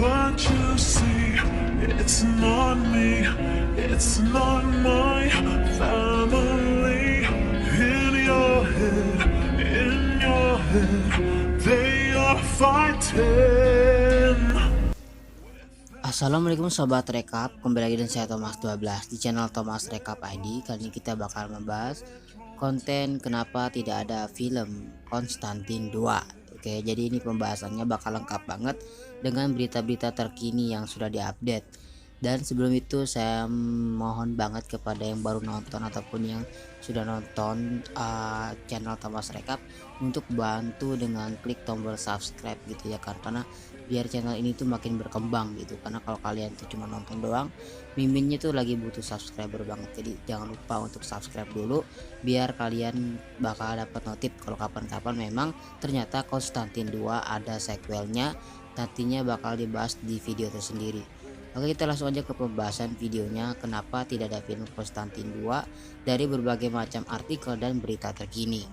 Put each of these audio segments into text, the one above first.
But you see, it's not me, it's not my family. In your head, they are fighting. Assalamualaikum sobat rekap, kembali lagi dengan saya Thomas 12 di channel Thomas Rekap ID. Kali ini kita bakal membahas konten kenapa tidak ada film Konstantin 2. Oke, jadi ini pembahasannya bakal lengkap banget dengan berita-berita terkini yang sudah diupdate. Dan sebelum itu saya mohon banget kepada yang baru nonton ataupun yang sudah nonton channel Thomas Rekap untuk bantu dengan klik tombol subscribe gitu ya kan, karena biar channel ini tuh makin berkembang gitu. Karena kalau kalian tuh cuma nonton doang, miminnya tuh lagi butuh subscriber banget. Jadi jangan lupa untuk subscribe dulu biar kalian bakal dapat notif kalau kapan-kapan memang ternyata Konstantin 2 ada sequelnya, nantinya bakal dibahas di video tersendiri. Oke, kita langsung aja ke pembahasan videonya kenapa tidak ada film Konstantin 2 dari berbagai macam artikel dan berita terkini.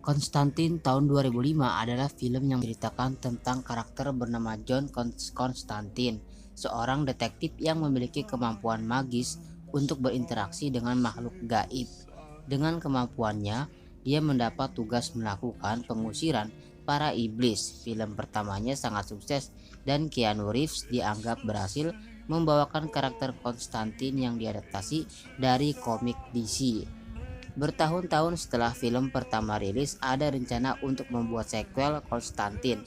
Konstantin tahun 2005 adalah film yang menceritakan tentang karakter bernama John Konstantin, seorang detektif yang memiliki kemampuan magis untuk berinteraksi dengan makhluk gaib. Dengan kemampuannya, dia mendapat tugas melakukan pengusiran para iblis. Film pertamanya sangat sukses dan Keanu Reeves dianggap berhasil membawakan karakter Konstantin yang diadaptasi dari komik DC. Bertahun-tahun setelah film pertama rilis, ada rencana untuk membuat sequel Konstantin.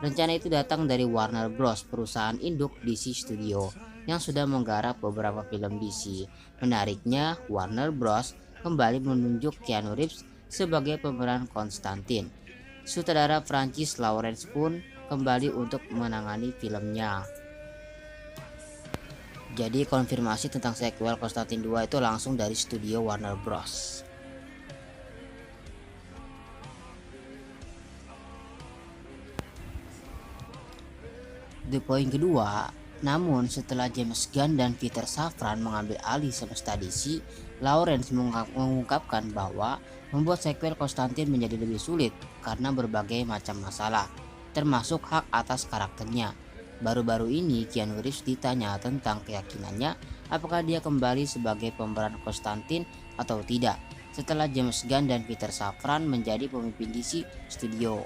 Rencana itu datang dari Warner Bros, perusahaan induk DC Studio yang sudah menggarap beberapa film DC. Menariknya, Warner Bros kembali menunjuk Keanu Reeves sebagai pemeran Konstantin. Sutradara Francis Lawrence pun kembali untuk menangani filmnya. Jadi konfirmasi tentang sequel Konstantin 2 itu langsung dari studio Warner Bros. The point kedua, namun setelah James Gunn dan Peter Safran mengambil alih semesta DC, Lawrence mengungkapkan bahwa membuat sequel Konstantin menjadi lebih sulit karena berbagai macam masalah, termasuk hak atas karakternya. Baru-baru ini Keanu Reeves ditanya tentang keyakinannya apakah dia kembali sebagai pemeran Konstantin atau tidak setelah James Gunn dan Peter Safran menjadi pemimpin DC Studio.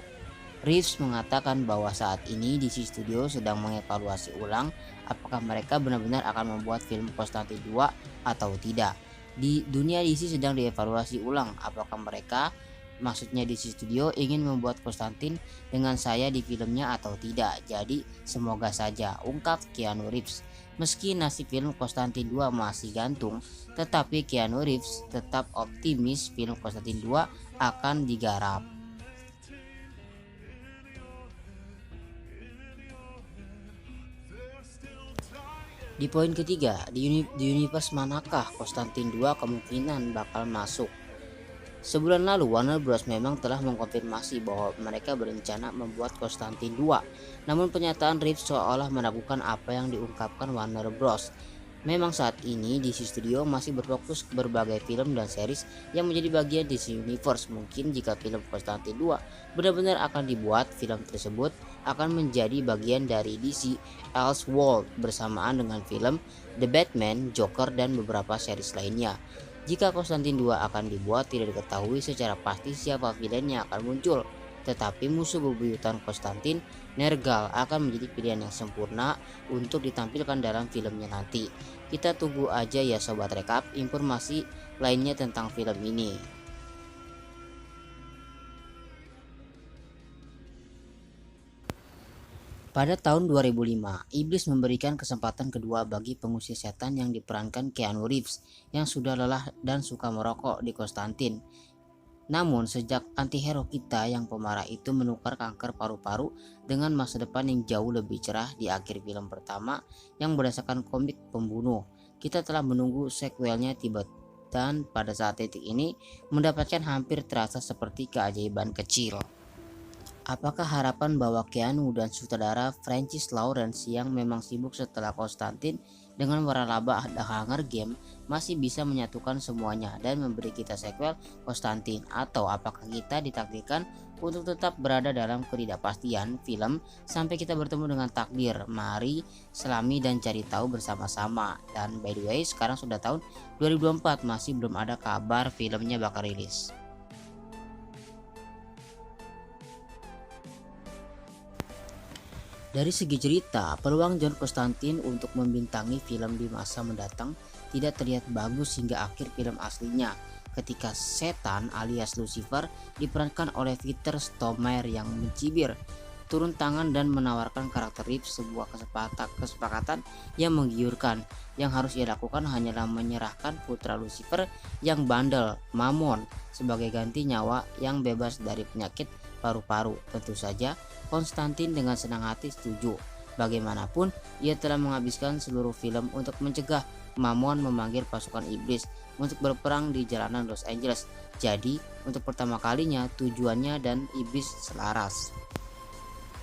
Reeves mengatakan bahwa saat ini DC Studio sedang mengevaluasi ulang apakah mereka benar-benar akan membuat film Konstantin 2 atau tidak. Di dunia DC sedang dievaluasi ulang apakah mereka, maksudnya DC Studio, ingin membuat Konstantin dengan saya di filmnya atau tidak. Jadi semoga saja, ungkap Keanu Reeves. Meski nasib film Konstantin 2 masih gantung, tetapi Keanu Reeves tetap optimis film Konstantin 2 akan digarap. Di poin ketiga, di universe manakah Konstantin 2 kemungkinan bakal masuk? Sebulan lalu Warner Bros memang telah mengkonfirmasi bahwa mereka berencana membuat Konstantin 2. Namun pernyataan Reeves seolah meragukan apa yang diungkapkan Warner Bros. Memang saat ini DC Studio masih berfokus ke berbagai film dan series yang menjadi bagian DC Universe. Mungkin jika film Konstantin 2 benar-benar akan dibuat, film tersebut akan menjadi bagian dari DC Elseworlds bersamaan dengan film The Batman, Joker, dan beberapa series lainnya. Jika Konstantin 2 akan dibuat, tidak diketahui secara pasti siapa villain yang akan muncul. Tetapi musuh bebuyutan Konstantin, Nergal, akan menjadi pilihan yang sempurna untuk ditampilkan dalam filmnya nanti. Kita tunggu aja ya sobat rekap informasi lainnya tentang film ini. Pada tahun 2005, Iblis memberikan kesempatan kedua bagi pengusir setan yang diperankan Keanu Reeves yang sudah lelah dan suka merokok di Konstantin. Namun sejak antihero kita yang pemarah itu menukar kanker paru-paru dengan masa depan yang jauh lebih cerah di akhir film pertama yang berdasarkan komik pembunuh, kita telah menunggu sequelnya tiba dan pada saat titik ini mendapatkan hampir terasa seperti keajaiban kecil. Apakah harapan bahwa Keanu dan sutradara Francis Lawrence yang memang sibuk setelah Konstantin dengan waralaba The Hunger Game masih bisa menyatukan semuanya dan memberi kita sequel Konstantin, atau apakah kita ditakdirkan untuk tetap berada dalam ketidakpastian film sampai kita bertemu dengan takdir? Mari selami dan cari tahu bersama-sama. Dan by the way, sekarang sudah tahun 2024, masih belum ada kabar filmnya bakal rilis. Dari segi cerita, peluang John Constantine untuk membintangi film di masa mendatang tidak terlihat bagus hingga akhir film aslinya, ketika setan alias Lucifer diperankan oleh Peter Stormare yang mencibir, turun tangan dan menawarkan karakter Reeves sebuah kesepakatan yang menggiurkan. Yang harus ia lakukan hanyalah menyerahkan putra Lucifer yang bandel, Mammon, sebagai ganti nyawa yang bebas dari penyakit paru-paru. Tentu saja Konstantin dengan senang hati setuju. Bagaimanapun, ia telah menghabiskan seluruh film untuk mencegah Mammon memanggil pasukan iblis untuk berperang di jalanan Los Angeles. Jadi, untuk pertama kalinya tujuannya dan iblis selaras.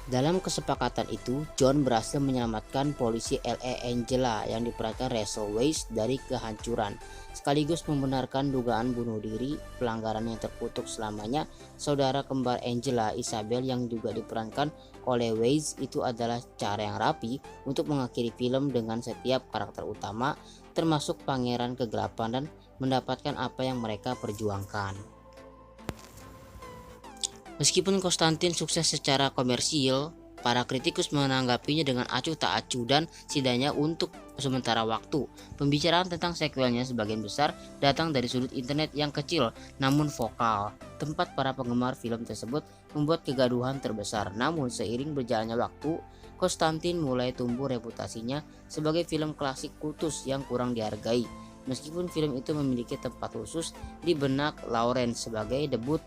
Dalam kesepakatan itu, John berhasil menyelamatkan polisi LA Angela yang diperankan Rachel Weisz dari kehancuran, sekaligus membenarkan dugaan bunuh diri, pelanggaran yang terkutuk selamanya saudara kembar Angela, Isabel, yang juga diperankan oleh Weisz. Itu adalah cara yang rapi untuk mengakhiri film dengan setiap karakter utama, termasuk Pangeran Kegelapan, dan mendapatkan apa yang mereka perjuangkan. Meskipun Konstantin sukses secara komersil, para kritikus menanggapinya dengan acuh tak acuh, dan setidaknya untuk sementara waktu, pembicaraan tentang sequelnya sebagian besar datang dari sudut internet yang kecil namun vokal. Tempat para penggemar film tersebut membuat kegaduhan terbesar. Namun seiring berjalannya waktu, Konstantin mulai tumbuh reputasinya sebagai film klasik kultus yang kurang dihargai. Meskipun film itu memiliki tempat khusus di benak Lawrence sebagai debut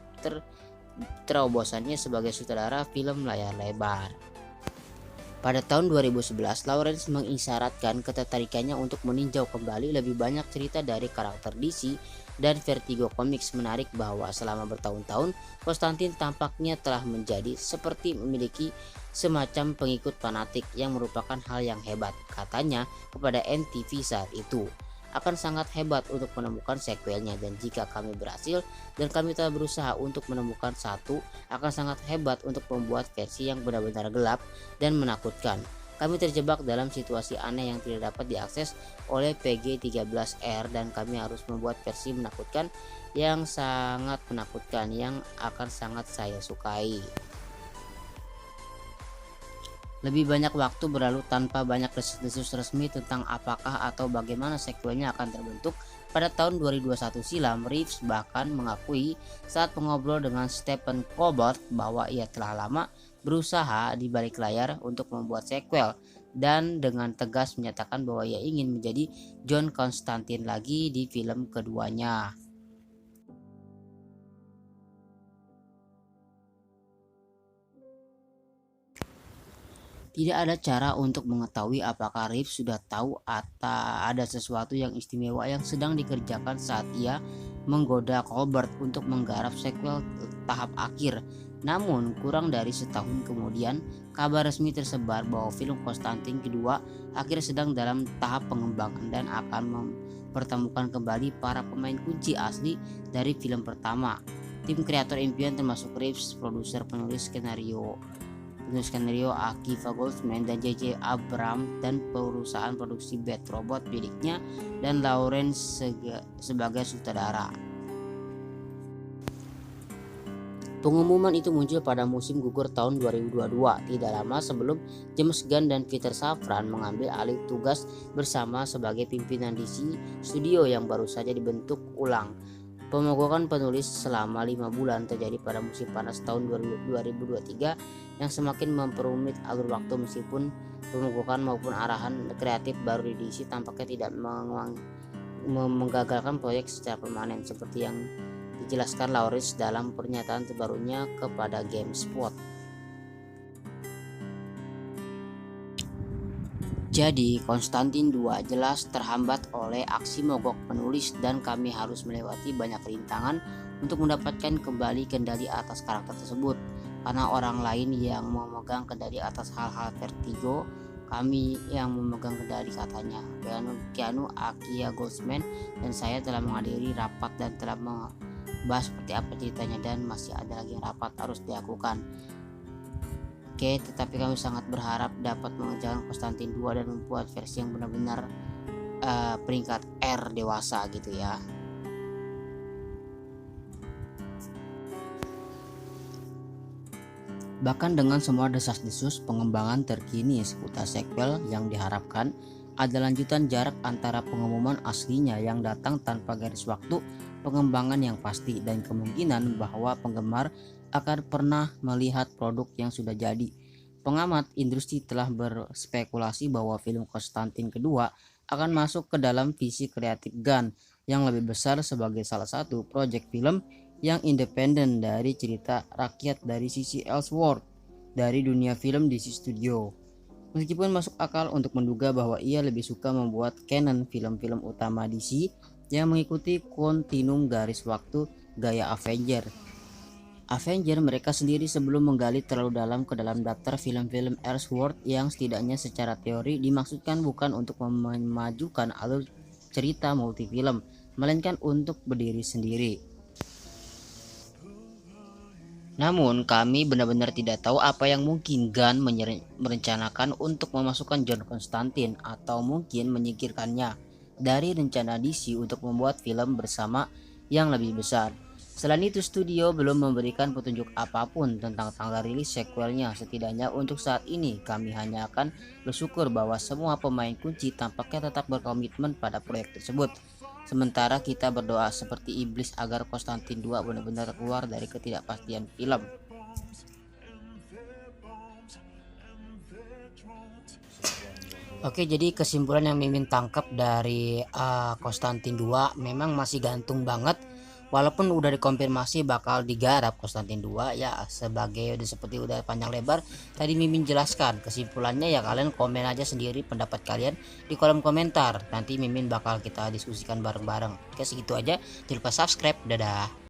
terobosannya sebagai sutradara film layar lebar. Pada tahun 2011, Lawrence mengisyaratkan ketertarikannya untuk meninjau kembali lebih banyak cerita dari karakter DC dan Vertigo Comics. Menarik bahwa selama bertahun-tahun, Konstantin tampaknya telah menjadi seperti memiliki semacam pengikut fanatik, yang merupakan hal yang hebat, katanya kepada NTV saat itu. Akan sangat hebat untuk menemukan sequelnya, dan jika kami berhasil dan kami telah berusaha untuk menemukan satu, akan sangat hebat untuk membuat versi yang benar-benar gelap dan menakutkan. Kami terjebak dalam situasi aneh yang tidak dapat diakses oleh PG-13R, dan kami harus membuat versi menakutkan yang sangat menakutkan yang akan sangat saya sukai. Lebih banyak waktu berlalu tanpa banyak desas-desus resmi tentang apakah atau bagaimana sequelnya akan terbentuk. Pada tahun 2021 silam, Reeves bahkan mengakui saat mengobrol dengan Stephen Colbert bahwa ia telah lama berusaha di balik layar untuk membuat sequel, dan dengan tegas menyatakan bahwa ia ingin menjadi John Constantine lagi di film keduanya. Tidak ada cara untuk mengetahui apakah Reeves sudah tahu atau ada sesuatu yang istimewa yang sedang dikerjakan saat ia menggoda Colbert untuk menggarap sequel tahap akhir. Namun kurang dari setahun kemudian, kabar resmi tersebar bahwa film Konstantin kedua akhirnya sedang dalam tahap pengembangan dan akan mempertemukan kembali para pemain kunci asli dari film pertama. Tim kreator impian termasuk Reeves, produser penulis skenario Akiva Goldsman dan J.J. Abrams, dan perusahaan produksi Bad Robot miliknya, dan Lawrence sebagai sutradara. Pengumuman itu muncul pada musim gugur tahun 2022, tidak lama sebelum James Gunn dan Peter Safran mengambil alih tugas bersama sebagai pimpinan DC Studio yang baru saja dibentuk ulang. Pemogokan penulis selama 5 bulan terjadi pada musim panas tahun 2023 yang semakin memperumit alur waktu. Meskipun pemogokan maupun arahan kreatif baru di DC tampaknya tidak menggagalkan proyek secara permanen, seperti yang dijelaskan Lawrence dalam pernyataan terbarunya kepada GameSpot. Jadi, Konstantin 2 jelas terhambat oleh aksi mogok penulis, dan kami harus melewati banyak rintangan untuk mendapatkan kembali kendali atas karakter tersebut. Karena orang lain yang memegang kendali atas hal-hal Vertigo, Kami yang memegang kendali, katanya. Keanu Akia Goldsman dan saya telah menghadiri rapat dan telah membahas seperti apa ceritanya, dan masih ada lagi rapat harus dilakukan. Oke, tetapi kami sangat berharap dapat mengerjakan Konstantin 2 dan membuat versi yang benar-benar peringkat R dewasa gitu ya. Bahkan dengan semua desas-desus pengembangan terkini seputar sequel yang diharapkan, ada lanjutan jarak antara pengumuman aslinya yang datang tanpa garis waktu pengembangan yang pasti, dan kemungkinan bahwa penggemar akan pernah melihat produk yang sudah jadi. Pengamat industri telah berspekulasi bahwa film Konstantin kedua akan masuk ke dalam visi kreatif Gunn yang lebih besar sebagai salah satu proyek film yang independen dari cerita rakyat dari sisi Ellsworth dari dunia film DC Studio. Meskipun masuk akal untuk menduga bahwa ia lebih suka membuat canon film-film utama DC yang mengikuti kontinum garis waktu gaya Avenger mereka sendiri sebelum menggali terlalu dalam ke dalam daftar film-film Ellsworth yang setidaknya secara teori dimaksudkan bukan untuk memajukan alur cerita multifilm, melainkan untuk berdiri sendiri. Namun kami benar-benar tidak tahu apa yang mungkin Gunn merencanakan untuk memasukkan John Constantine, atau mungkin menyingkirkannya dari rencana DC untuk membuat film bersama yang lebih besar. Selain itu, studio belum memberikan petunjuk apapun tentang tanggal rilis sequelnya. Setidaknya untuk saat ini kami hanya akan bersyukur bahwa semua pemain kunci tampaknya tetap berkomitmen pada proyek tersebut. Sementara kita berdoa seperti iblis agar Konstantin 2 benar-benar keluar dari ketidakpastian film. Oke, jadi kesimpulan yang Mimin tangkap dari Konstantin 2 memang masih gantung banget. Walaupun udah dikonfirmasi bakal digarap Konstantin 2 ya, sebagai seperti udah panjang lebar tadi Mimin jelaskan. Kesimpulannya ya kalian komen aja sendiri pendapat kalian di kolom komentar. Nanti Mimin bakal kita diskusikan bareng-bareng. Oke, segitu aja. Jangan lupa subscribe. Dadah.